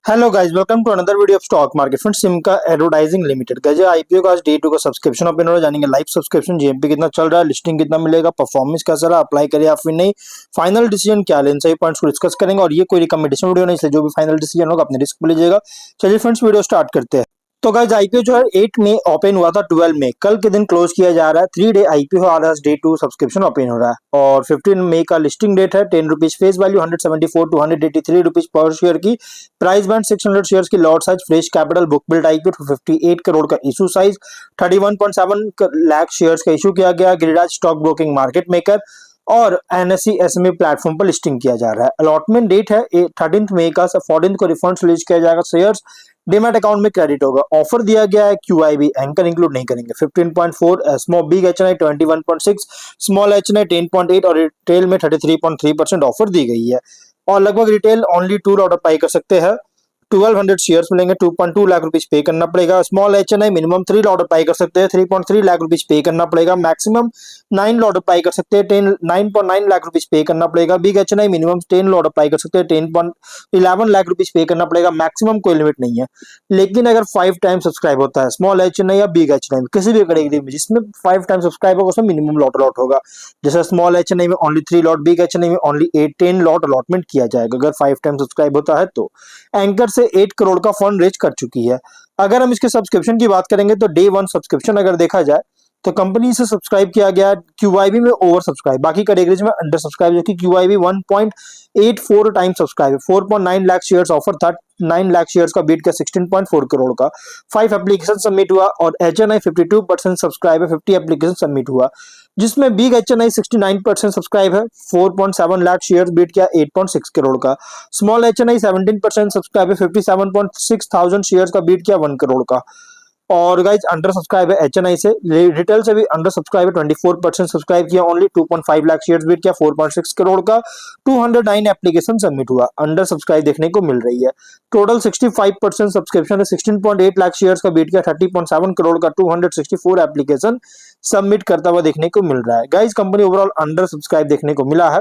Hello guys, welcome to another video of stock market. Friends, Simca advertising limited का जो IPO का आज day 2 का सब्सक्रिप्शन ओपन हो रहा है। जानेंगे लाइव सब्सक्रिप्शन जीएमपी कितना चल रहा है, लिस्टिंग कितना मिलेगा, परफॉर्मेंस कैसा रहा, अप्लाई करें या फिर नहीं, फाइनल डिसीजन क्या लें, इन सभी पॉइंट्स को डिस्कस करेंगे। और ये कोई रिकमेंडेशन वीडियो नहीं, इसलिए जो भी फाइनल डिसीजन होगा अपने रिस्क पे लीजिएगा। चलिए फ्रेंड्स, वीडियो स्टार्ट करते हैं। तो गाइस, आईपीओ जो है 8 में ओपन हुआ था, 12 में कल के दिन क्लोज किया जा रहा है। 3 डे आईपीओ आ रहा है, डे 2 सब्सक्रिप्शन ओपन हो रहा है और 15 मई का लिस्टिंग डेट है। 10 rupees face value, 174 to 183 rupees per share की प्राइस बैंड, 600 शेयर्स की lot size, fresh capital, book build IPO 58 crore का इशू साइज, 31.7 लाख शेयर्स का इशू किया गया। Giriraj stock broking market maker और एनएससी एसएमई प्लेटफॉर्म पर लिस्टिंग किया जा रहा है। अलॉटमेंट डेट है 13 मई का, 14 को रिफंड रिलीज किया जाएगा। शेयर्स डीमैट अकाउंट में क्रेडिट होगा। ऑफर दिया गया है क्यूआईबी, एंकर इंक्लूड नहीं करेंगे। 15.4 small big HNI 21.6, small HNI 10.8 और रिटेल में 33.3% ऑफर दी गई है। और लगभग रिटेल ओनली 2 लॉट बाई कर सकते हैं। 1200 शेयर्स मिलेंगे, 2.2 लाख रुपीज पे करना पड़ेगा। Small HNI minimum 3 lot by कर सकते हैं, 3.3 लाख रुपीज पे करना पड़ेगा। मैक्सिमम 9 लॉट बाई कर सकते हैं, 9.9 लाख रुपीज पे करना पड़ेगा। Big HNI minimum 10 lot by कर सकते हैं, 10.11 लाख रुपीज पे करना पड़ेगा। मैक्सिमम कोई लिमिट नहीं है। लेकिन अगर 5 टाइम सब्सक्राइब होता है स्मॉल एचएनआई या बिग एचएनआई किसी भी कैटेगरी में जिसमें 5 टाइम सब्सक्राइब होगा, उसमें मिनिमम लॉट होगा। जैसे स्मॉल एचएनआई में ओनली 3 लॉट, बिग एचएनआई में ओनली 10 लॉट अलॉटमेंट किया जाएगा अगर 5 टाइम सब्सक्राइब होता है तो। एंकर से 8 करोड़ का फंड रेज कर चुकी है। अगर हम इसके सब्सक्रिप्शन की बात करेंगे तो डे 1 सब्सक्रिप्शन अगर देखा जाए तो कंपनी से सब्सक्राइब किया गया क्यूआईबी में ओवर सब्सक्राइब, बाकी कैटेगरीज में अंडर सब्सक्राइब, जो कि QIB 1.84 time subscribe, 4.9 lakh shares offer था, 9 लाख शेयर्स का बीट का 16.4 करोड़ का। 5 एप्लीकेशन सबमिट हुआ और एचएनआई 52% सब्सक्राइब है, 50 एप्लीकेशन सबमिट हुआ, जिसमें बिग एचएनआई 69% सब्सक्राइब है, 4.7 लाख शेयर्स बीट किया 8.6 करोड़ का। स्मॉल एचएनआई 17% सब्सक्राइब है, 57.6 थाउजेंड शेयर्स का बीट किया 1 करोड़ का। और गाइज अंडर सब्सक्राइब है एचएनआई से, रिटेल से भी अंडर सब्सक्राइब है, 24% सब्सक्राइब किया, ओनली 2.5 लाख शेयर्स बीट किया 4.6 करोड़ का। 209 एप्लीकेशन सबमिट हुआ, अंडर सब्सक्राइब देखने को मिल रही है। टोटल 65% सब्सक्रिप्शन है, 16.8 लाख शेयर्स का बीट किया 30.7 करोड़ का। 264 एप्लीकेशन सबमिट करता हुआ देखने को मिल रहा है। Guys company overall under subscribe देखने को मिला है।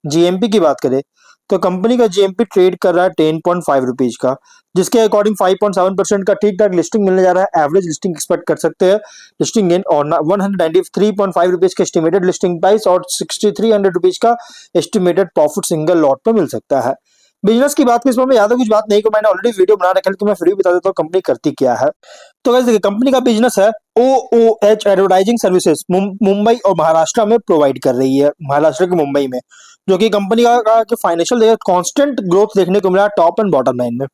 जीएमपी की बात करें तो कंपनी का जीएमपी ट्रेड कर रहा है 10.5 रुपीज का, जिसके अकॉर्डिंग 5.7% का ठीक ठाक लिस्टिंग मिलने जा रहा है। एवरेज लिस्टिंग एक्सपेक्ट कर सकते हैं लिस्टिंग गेन, और 193.5 रुपीज का एस्टिमेटेड लिस्टिंग प्राइस और 6300 रुपीज का एस्टिमेटेड प्रॉफिट सिंगल लॉट पर मिल सकता है। बिजनेस की बात की इसमें ज्यादा कुछ बात नहीं को, मैंने ऑलरेडी वीडियो बना रखा है, तो मैं फिर भी बता देता हूँ कंपनी करती क्या है। तो गाइस देखिए, कंपनी का बिजनेस है ओओएच एडवर्टाइजिंग सर्विसेज, मुंबई और महाराष्ट्र में प्रोवाइड कर रही है, महाराष्ट्र के मुंबई में, जो कि कंपनी का फाइनेंशियल कांस्टेंट ग्रोथ देखने को मिला टॉप एंड बॉटम लाइन में,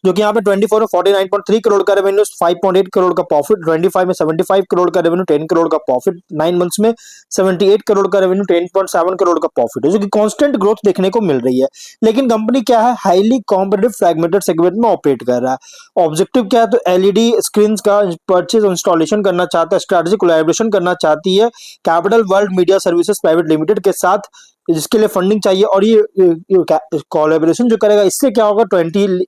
जो कि यहाँ पे 24 में 49.3 करोड़ का रेवेन्यू, 5.8 करोड़ का प्रॉफिट, 25 में 75 करोड़ का रेवेन्यू, 10 करोड़ का प्रॉफिट, 9 मंथ्स में 78 करोड़ का रेवेन्यू, 10.7 करोड़ का प्रॉफिट है, जो कि कांस्टेंट ग्रोथ देखने को मिल रही है। लेकिन कंपनी क्या है, हाईली कॉम्पिटिटिव फ्रैगमेंटेड सेगमेंट में ऑपरेट कर रहा है। ऑब्जेक्टिव क्या है, तो एलईडी स्क्रीन का परचेज इंस्टॉलेशन करना चाहता है, स्ट्रेटेजिक कोलैबोरेशन करना चाहती है capital world media services private limited के साथ, जिसके लिए फंडिंग चाहिए। और ये कोलैबोरेशन जो करेगा, इससे क्या होगा, 20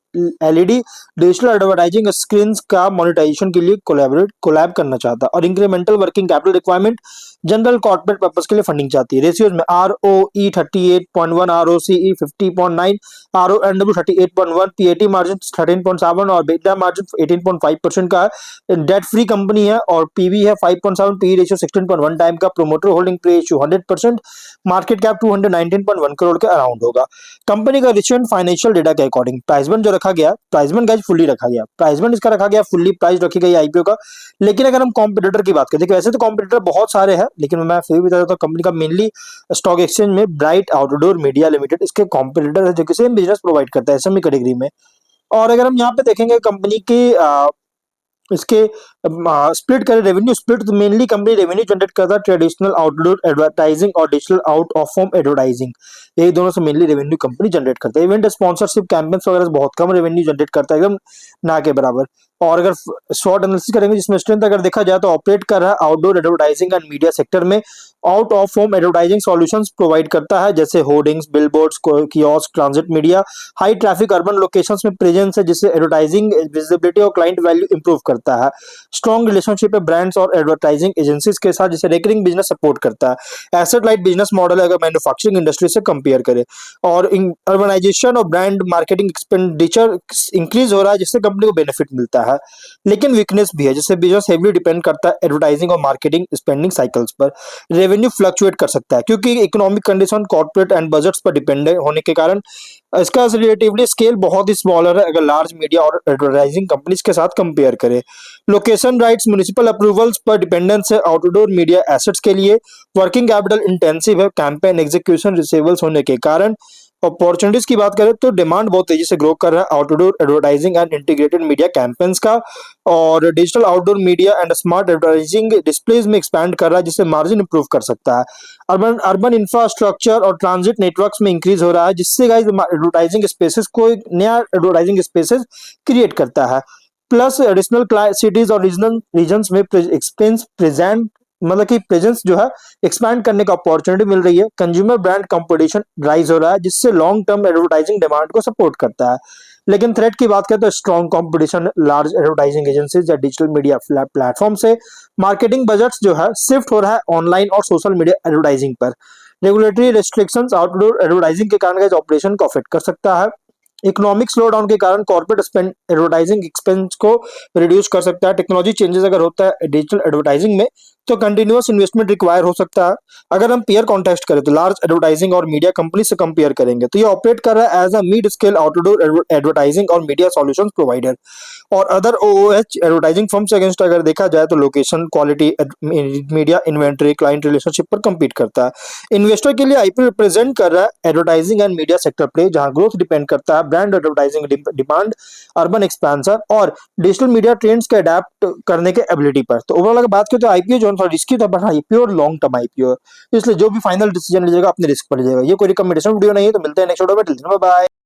एलईडी डिजिटल एडवर्टाइजिंग स्क्रीन का मोनेटाइजेशन के लिए कोलैब करना चाहता है। और incremental working capital requirement general corporate purpose के लिए फंडिंग चाहती है। रेशियोज में ROE 38.1, ROCE 50.9, RONW 38.1, PAT margin 13.7 और बेटा मार्जिन 18.5% का है। डेट फ्री कंपनी है और पीवी है 5.7, पी रेशियो 16.1 टाइम का, promoter holding ratio 100%, market cap 219.1 crore के अराउंड होगा। कंपनी का रिसेंट फाइनेंशियल डेटा के अकॉर्डिंग प्राइसमेंट जो रखा गया, प्राइसमेंट गाइस फुल्ली रखा गया, प्राइसमेंट इसका रखा गया, फुल्ली प्राइस रखी गई आईपीओ का। लेकिन अगर हम कॉम्पिटिटर की बात करें, वैसे तो कॉम्पिटिटर बहुत सारे हैं, लेकिन मैं फिर भी बता देता हूँ कंपनी का मेनली स्टॉक एक्सचेंज में ब्राइट आउटडोर मीडिया लिमिटेड इसके कॉम्पिटिटर है, जो कि सेम बिजनेस प्रोवाइड करता है एसएमई कैटेगरी में। और अगर हम यहाँ पे देखेंगे कंपनी के इसके स्प्लिट करें रेवेन्यू स्प्लिट, तो मेनली कंपनी रेवेन्यू जनरेट करता है ट्रेडिशनल आउटडोर एडवर्टाइजिंग और digital out of home advertising, यही दोनों से मेनली रेवेन्यू कंपनी जनरेट करता है। इवेंट स्पॉन्सरशिप कैंपेन्स वगैरह बहुत कम रेवेन्यू जनरेट करता है, एकदम ना के बराबर। और अगर शॉर्ट एनालिसिस करेंगे जिसमें स्ट्रेंथ अगर देखा जाए तो ऑपरेट कर रहा है outdoor advertising and media sector में, out of home advertising solutions provide करता है जैसे hoardings, billboards, kiosk, transit media. High traffic urban locations में प्रेजेंस है जिससे एडवर्टाइजिंग विजिबिलिटी और क्लाइंट वैल्यू इंप्रूव करता है। स्ट्रॉन्ग रिलेशनशिप है ब्रांड्स और एडवर्टाइजिंग एजेंसीज के साथ जिसे रेकरिंग बिजनेस सपोर्ट करता है। एसेट लाइट बिजनेस मॉडल है अगर मैन्युफैक्चरिंग इंडस्ट्री से कंपेयर करें। और अर्बनाइजेशन और ब्रांड मार्केटिंग एक्सपेंडिचर इंक्रीज हो रहा है जिससे कंपनी को बेनिफिट मिलता है। लेकिन वीकनेस भी है जिससे बिजनेस हेवीली डिपेंड करता है एडवर्टाइजिंग और मार्केटिंग स्पेंडिंग साइकिल्स पर। रेवेन्यू फ्लक्चुएट कर सकता है क्योंकि economic condition corporate and budgets पर डिपेंडेंट होने के कारण इसका रिलेटिवली स्केल बहुत ही स्मॉलर है अगर लार्ज मीडिया और एडवर्टाइजिंग कंपनीज के साथ कंपेयर करें। लोकेशन राइट्स, म्युनिसिपल अप्रूवल्स पर डिपेंडेंस है आउटडोर मीडिया एसेट्स के लिए। वर्किंग कैपिटल इंटेंसिव है कैंपेन एग्जीक्यूशन रिसीवेबल्स होने के कारण। अपॉर्चुनिटीज की बात करें तो डिमांड बहुत तेजी से ग्रो कर रहा है outdoor advertising and integrated media campaigns का। और digital outdoor media and smart advertising displays में एक्सपैंड कर रहा है जिससे मार्जिन इंप्रूव कर सकता है। अर्बन अर्बन इंफ्रास्ट्रक्चर और ट्रांजिट नेटवर्क्स में इंक्रीज हो रहा है जिससे गाइस एडवर्टाइजिंग स्पेसेस को एक नया एडवर्टाइजिंग स्पेसेस क्रिएट करता है। प्लस एडिशनल सिटीज और रीजनल रीजन्स में एक्सपेंस प्रेजेंट मतलब कि प्रेजेंस जो है एक्सपैंड करने का अपॉर्चुनिटी मिल रही है। कंज्यूमर ब्रांड कंपटीशन राइज हो रहा है जिससे लॉन्ग टर्म एडवर्टाइजिंग डिमांड को सपोर्ट करता है। लेकिन थ्रेट की बात करें तो strong competition large advertising agencies या डिजिटल मीडिया प्लेटफॉर्म से। मार्केटिंग बजट्स जो है शिफ्ट हो रहा है ऑनलाइन और सोशल मीडिया एडवर्टाइजिंग पर। रेगुलेटरी रेस्ट्रिक्शंस आउटडोर एडवर्टाइजिंग के कारण ऑपरेशन को अफेक्ट कर सकता है। इकोनॉमिक स्लो डाउन के कारण कॉर्पोरेट स्पेंड एडवर्टाइजिंग एक्सपेंस को रिड्यूस कर सकता है। टेक्नोलॉजी चेंजेस अगर होता है डिजिटल एडवर्टाइजिंग में तो कंटिन्यूअस इन्वेस्टमेंट रिक्वायर हो सकता है। अगर हम पेयर कॉन्टेस्ट करें तो लार्ज एडवर्टाइजिंग और मीडिया कंपनी से कंपेयर करेंगे तो ये ऑपरेट कर रहा है as a mid scale outdoor advertising और मीडिया सॉल्यूशंस प्रोवाइडर। और other OOH advertising firms against अगर देखा जाए तो location, quality, media inventory, client relationship पर compete करता है। इन्वेस्टर के लिए आईपीओ रिप्रेजेंट कर रहा है advertising and media sector play जहां ग्रोथ डिपेंड करता है brand advertising demand, urban expansion और डिजिटल मीडिया ट्रेंड्स के अडेप्ट करने के एबिलिटी पर। तो ओवरऑल अगर बात करें तो आईपीओ जो है रिस्की था बट आईपीओ और लॉन्ग टर्म आईपीओ, इसलिए जो भी फाइनल डिसीजन लीजिएगा अपने रिस्क पर लीजिएगा। ये कोई रिकमेंडेशन वीडियो नहीं है, तो मिलते हैं नेक्स्ट वीडियो में। Bye bye.